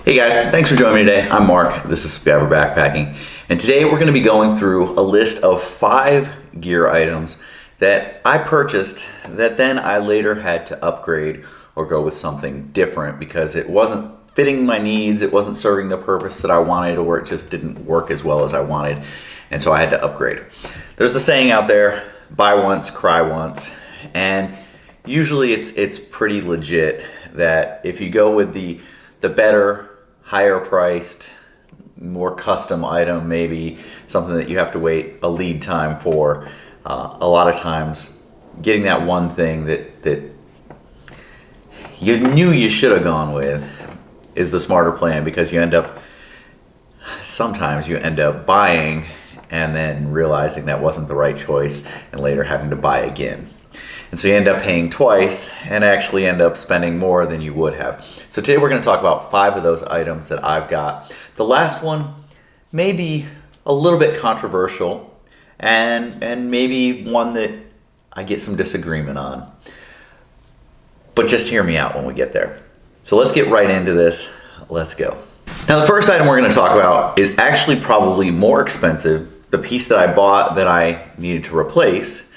Hey guys, thanks for joining me today. I'm Mark, this is Spiguyver Backpacking, and today we're going to be going through a list of 5 gear items that I purchased that then I later had to upgrade or go with something different because it wasn't fitting my needs, it wasn't serving the purpose that I wanted, or it just didn't work as well as I wanted, and so I had to upgrade. There's the saying out there, buy once, cry once, and usually it's pretty legit that if you go with the better, higher priced, more custom item, maybe something that you have to wait a lead time for, a lot of times getting that one thing that you knew you should have gone with is the smarter plan, because sometimes you end up buying and then realizing that wasn't the right choice and later having to buy again. And so you end up paying twice and actually end up spending more than you would have. So today we're going to talk about 5 of those items that I've got. The last one may be a little bit controversial and maybe one that I get some disagreement on. But just hear me out when we get there. So let's get right into this. Let's go. Now the first item we're going to talk about is actually probably more expensive. The piece that I bought that I needed to replace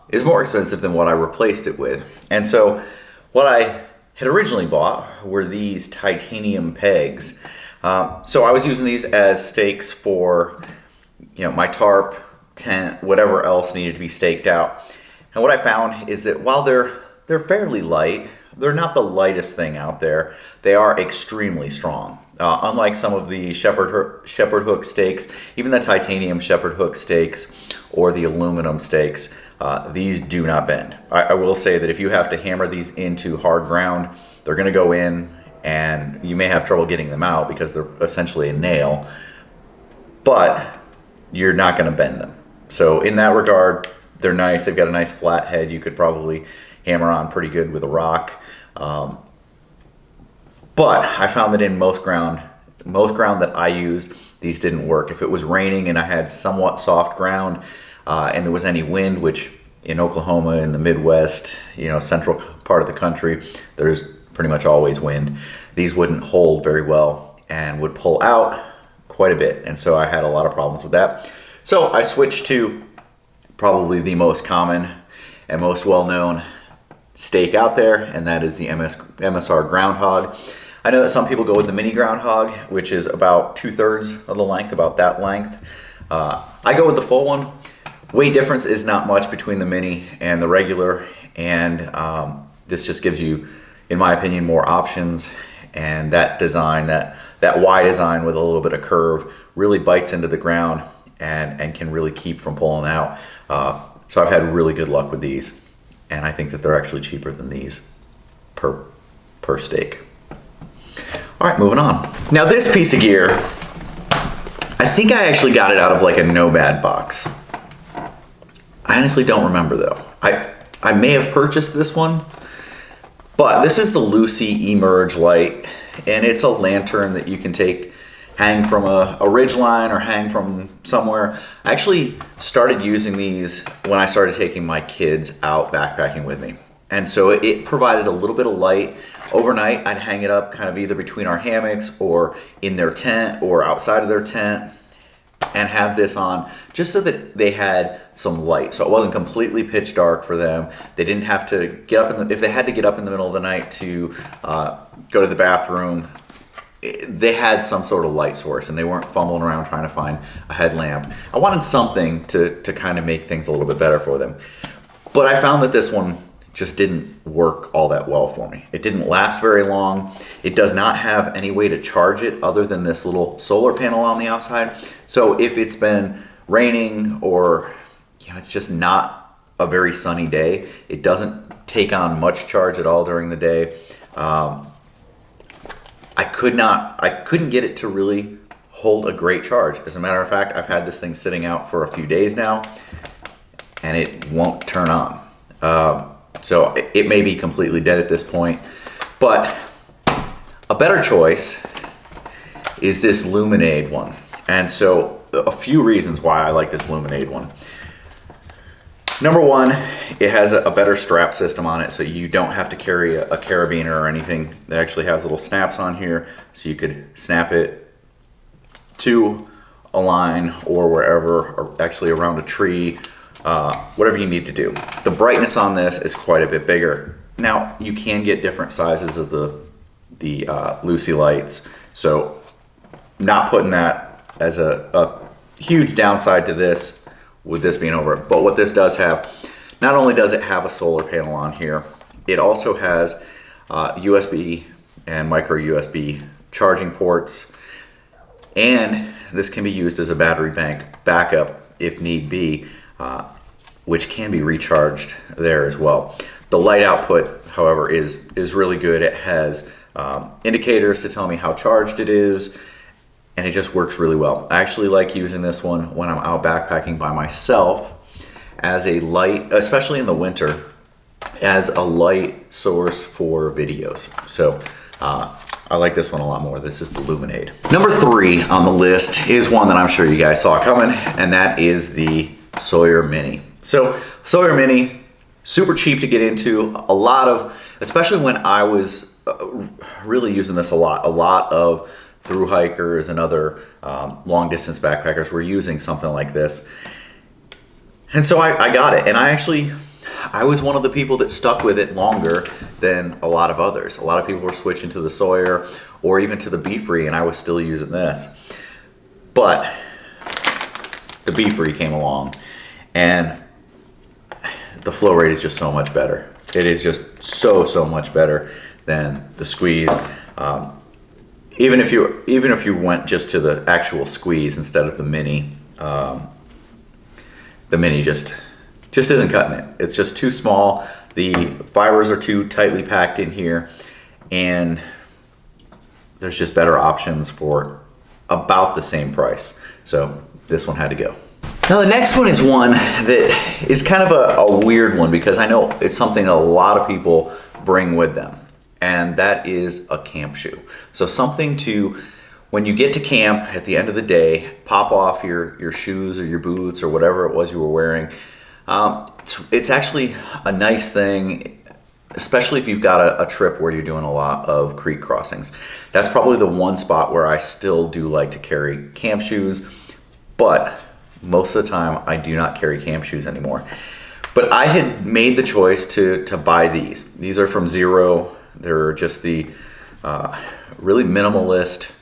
is more expensive than what I replaced it with. And so what I had originally bought were these titanium pegs. So I was using these as stakes for my tarp, tent, whatever else needed to be staked out. And what I found is that while they're fairly light, they're not the lightest thing out there. They are extremely strong. Unlike some of the shepherd hook stakes, even the titanium shepherd hook stakes or the aluminum stakes, these do not bend. I will say that if you have to hammer these into hard ground, they're going to go in and you may have trouble getting them out because they're essentially a nail, but you're not going to bend them. So in that regard, they're nice. They've got a nice flat head you could probably hammer on pretty good with a rock. But I found that in most ground that I used, these didn't work. If it was raining and I had somewhat soft ground and there was any wind, which in Oklahoma, in the Midwest, central part of the country, there's pretty much always wind, these wouldn't hold very well and would pull out quite a bit. And so I had a lot of problems with that. So I switched to probably the most common and most well-known stake out there, and that is the MSR Groundhog. I know that some people go with the mini Groundhog, which is about 2/3 of the length, about that length. I go with the full one. Weight difference is not much between the mini and the regular, and this just gives you, in my opinion, more options. And that design, that Y design with a little bit of curve, really bites into the ground and can really keep from pulling out. So I've had really good luck with these, and I think that they're actually cheaper than these per stake. All right, moving on. Now this piece of gear, I think I actually got it out of like a Nomad box. I honestly don't remember though. I may have purchased this one, but this is the Lucy Emerge light, and it's a lantern that you can hang from a ridge line or hang from somewhere. I actually started using these when I started taking my kids out backpacking with me. And so it provided a little bit of light. Overnight, I'd hang it up kind of either between our hammocks or in their tent or outside of their tent and have this on just so that they had some light. So it wasn't completely pitch dark for them. They didn't have to get up if they had to get up in the middle of the night to go to the bathroom, they had some sort of light source and they weren't fumbling around trying to find a headlamp. I wanted something to kind of make things a little bit better for them. But I found that this one just didn't work all that well for me. It didn't last very long. It does not have any way to charge it other than this little solar panel on the outside. So if it's been raining or it's just not a very sunny day, it doesn't take on much charge at all during the day. I couldn't get it to really hold a great charge. As a matter of fact, I've had this thing sitting out for a few days now and it won't turn on. So it may be completely dead at this point, but a better choice is this Luminade one. And so a few reasons why I like this Luminade one. Number one, it has a better strap system on it, so you don't have to carry a carabiner or anything. It actually has little snaps on here, so you could snap it to a line or wherever, or actually around a tree, whatever you need to do. The brightness on this is quite a bit bigger. Now, you can get different sizes of the Lucy lights, so I'm not putting that as a huge downside to this, with this being over it. But what this does have, not only does it have a solar panel on here, it also has USB and micro USB charging ports, and this can be used as a battery bank backup if need be, which can be recharged there as well. The light output, however, is really good. It has indicators to tell me how charged it is, and it just works really well. I actually like using this one when I'm out backpacking by myself as a light, especially in the winter, as a light source for videos. So I like this one a lot more. This is the Luminade. Number 3 on the list is one that I'm sure you guys saw coming, and that is the Sawyer Mini. So Sawyer Mini, super cheap to get into. A lot of, especially when I was really using this a lot of through hikers and other long distance backpackers were using something like this. And so I got it, and I was one of the people that stuck with it longer than a lot of others. A lot of people were switching to the Sawyer or even to the Be Free, and I was still using this. But the Be Free came along, and the flow rate is just so much better. It is just so much better than the Squeeze. Even if you went just to the actual Squeeze instead of the Mini, the Mini just isn't cutting it. It's just too small. The fibers are too tightly packed in here, and there's just better options for about the same price. So this one had to go. Now the next one is one that is kind of a weird one, because I know it's something a lot of people bring with them, and that is a camp shoe. So something to, when you get to camp at the end of the day, pop off your shoes or your boots or whatever it was you were wearing. It's actually a nice thing, especially if you've got a trip where you're doing a lot of creek crossings. That's probably the one spot where I still do like to carry camp shoes, but most of the time I do not carry camp shoes anymore. But I had made the choice to buy these. These are from Zero. They're just the really minimalist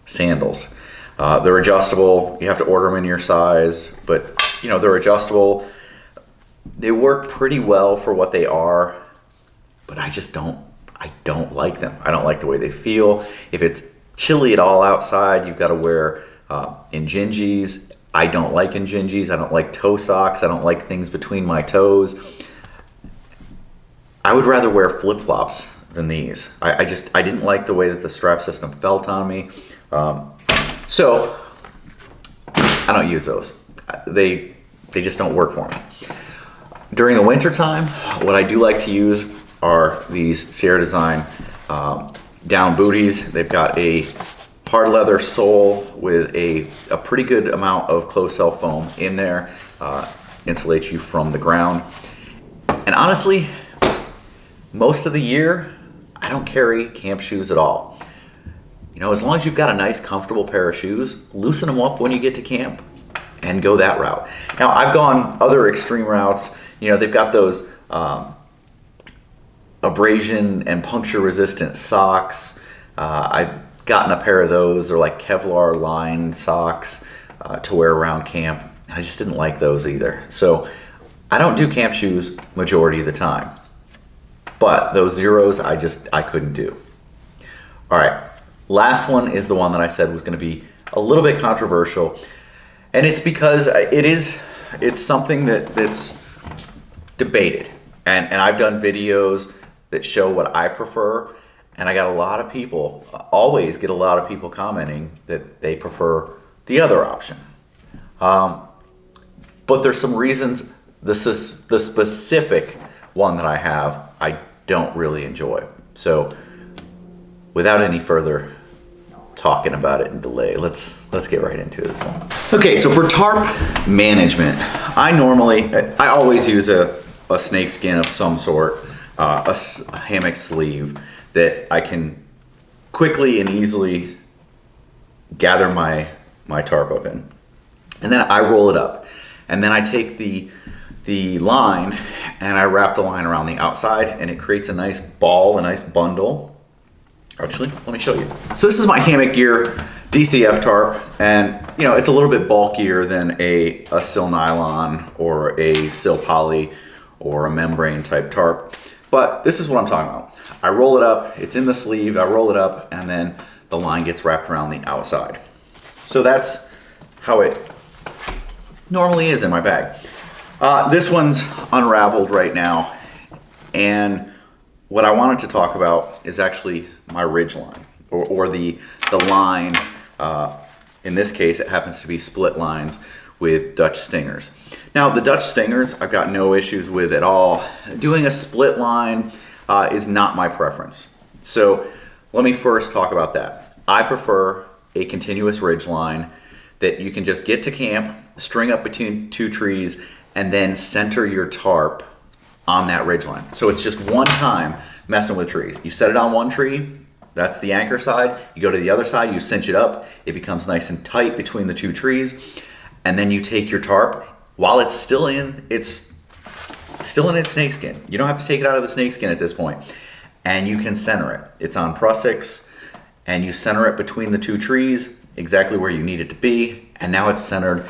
sandals. They're adjustable. You have to order them in your size, but you know, they're adjustable. They work pretty well for what they are, but I don't like them. I don't like the way they feel. If it's chilly at all outside, you've got to wear Injinjis. I don't like Injinjis. I don't like toe socks. I don't like things between my toes. I would rather wear flip-flops than these. I didn't like the way that the strap system felt on me. So I don't use those. They just don't work for me. During the winter time, what I do like to use are these Sierra Design down booties. They've got a hard leather sole with a pretty good amount of closed cell foam in there, insulates you from the ground. And honestly, most of the year, I don't carry camp shoes at all. You know, as long as you've got a nice, comfortable pair of shoes, loosen them up when you get to camp and go that route. Now, I've gone other extreme routes. You know, they've got those abrasion and puncture resistant socks. I've gotten a pair of those. They're like Kevlar lined socks to wear around camp. I just didn't like those either. So I don't do camp shoes majority of the time. But those Zeros, I couldn't do. All right, last one is the one that I said was going to be a little bit controversial, and it's because it's something that's debated, and I've done videos that show what I prefer, and I got a lot of people, always get a lot of people commenting that they prefer the other option. But there's some reasons the specific one that I have, I don't really enjoy. So without any further talking about it and delay. Let's get right into this one. Okay, so for tarp management, I always use a snake skin of some sort, a hammock sleeve that I can quickly and easily gather my tarp up in. And then I roll it up. And then I take the line and I wrap the line around the outside, and it creates a nice ball, a nice bundle. Actually, let me show you. So this is my Hammock Gear DCF tarp, and you know, it's a little bit bulkier than a sil nylon or a sil poly or a membrane type tarp. But this is what I'm talking about. I roll it up, it's in the sleeve, I roll it up, and then the line gets wrapped around the outside. So that's how it normally is in my bag. This one's unraveled right now, and what I wanted to talk about is actually my ridge line, or the line. In this case, it happens to be split lines with Dutch stingers. Now, the Dutch stingers I've got no issues with at all. Doing a split line is not my preference. So let me first talk about that. I prefer a continuous ridge line that you can just get to camp, string up between two trees, and then center your tarp on that ridge line. So it's just one time messing with trees. You set it on one tree, that's the anchor side. You go to the other side, you cinch it up, it becomes nice and tight between the two trees, and then you take your tarp while it's still in its snakeskin. You don't have to take it out of the snakeskin at this point, and you can center it. It's on prussics, and you center it between the two trees, exactly where you need it to be, and now it's centered.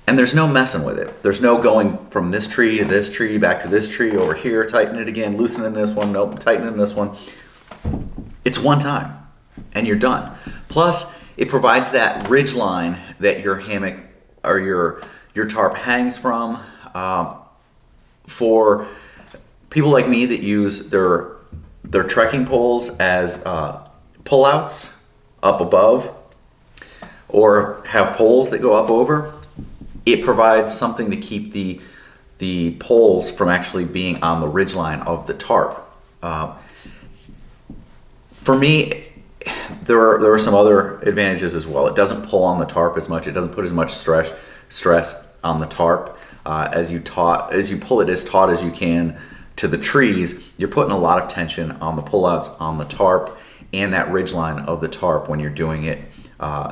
And there's no messing with it. There's no going from this tree to this tree, back to this tree, over here, tighten it again, loosening this one, nope, tightening this one. It's one time, and you're done. Plus, it provides that ridge line that your hammock or your tarp hangs from. For people like me that use their trekking poles as pullouts up above, or have poles that go up over, it provides something to keep the poles from actually being on the ridge line of the tarp. For me, there are some other advantages as well. It doesn't pull on the tarp as much. It doesn't put as much stress on the tarp as you pull it as taut as you can to the trees. You're putting a lot of tension on the pullouts on the tarp and that ridge line of the tarp when you're doing it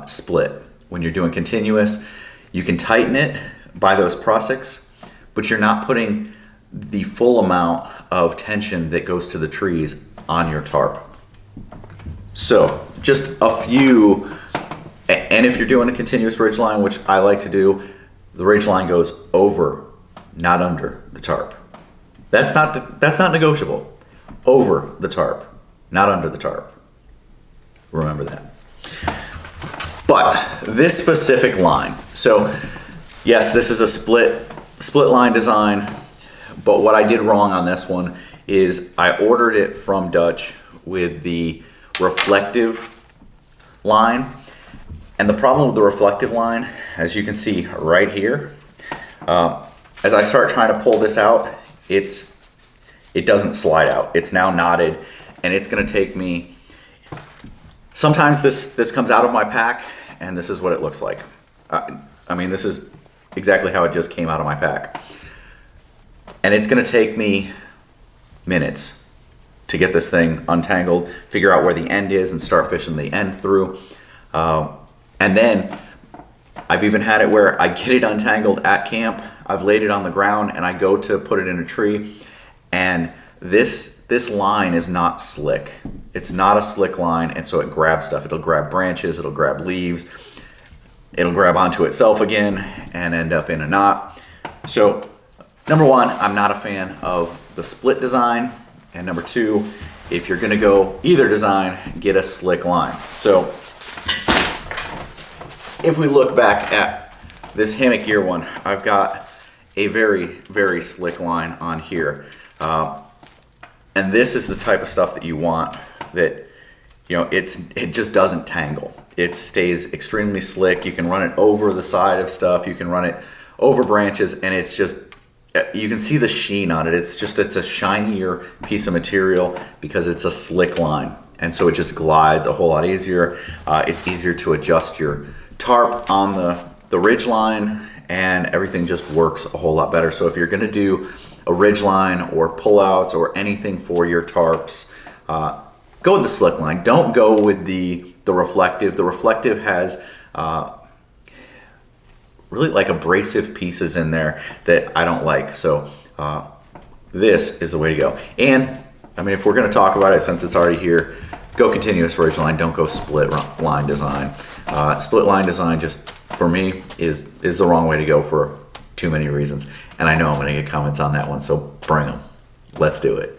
split. When you're doing continuous, you can tighten it by those prussics, but you're not putting the full amount of tension that goes to the trees on your tarp. So just a few, and if you're doing a continuous ridge line, which I like to do, the ridge line goes over, not under the tarp. That's not negotiable. Over the tarp, not under the tarp. Remember that. But this specific line, so yes, this is a split line design, but what I did wrong on this one is I ordered it from Dutch with the reflective line. And the problem with the reflective line, as you can see right here, as I start trying to pull this out, it doesn't slide out. It's now knotted, and it's gonna take me, sometimes this comes out of my pack, and this is what it looks like. I mean, this is exactly how it just came out of my pack. And it's gonna take me minutes to get this thing untangled, figure out where the end is, and start fishing the end through. And then I've even had it where I get it untangled at camp, I've laid it on the ground, and I go to put it in a tree, and this line is not slick. It's not a slick line, and so it grabs stuff. It'll grab branches, it'll grab leaves, it'll grab onto itself again and end up in a knot. So number one, I'm not a fan of the split design, and number two, if you're gonna go either design, get a slick line. So if we look back at this Hammock Gear one, I've got a very, very slick line on here. And this is the type of stuff that you want, that, you know, it just doesn't tangle. It stays extremely slick. You can run it over the side of stuff. You can run it over branches, and it's just, you can see the sheen on it. It's a shinier piece of material because it's a slick line. and so it just glides a whole lot easier. It's easier to adjust your tarp on the ridge line, and everything just works a whole lot better. So if you're gonna do a ridge line or pullouts or anything for your tarps, go with the slick line. Don't go with the reflective. The reflective has really like abrasive pieces in there that I don't like. So this is the way to go. And I mean, if we're gonna talk about it, since it's already here, go continuous ridge line, don't go split line design. Split line design just, for me, is the wrong way to go for too many reasons. And I know I'm gonna get comments on that one, so bring them. Let's do it.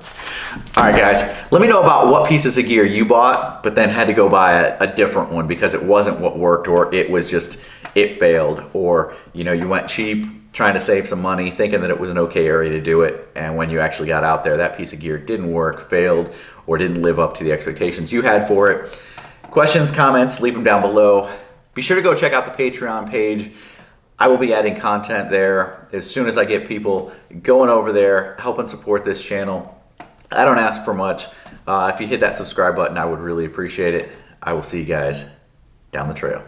All right, guys, let me know about what pieces of gear you bought, but then had to go buy a different one because it wasn't what worked, or it was just, it failed, or you know, you went cheap trying to save some money thinking that it was an okay area to do it, and when you actually got out there, that piece of gear didn't work, failed, or didn't live up to the expectations you had for it. Questions, comments, leave them down below. Be sure to go check out the Patreon page. I will be adding content there as soon as I get people going over there, helping support this channel. I don't ask for much. If you hit that subscribe button, I would really appreciate it. I will see you guys down the trail.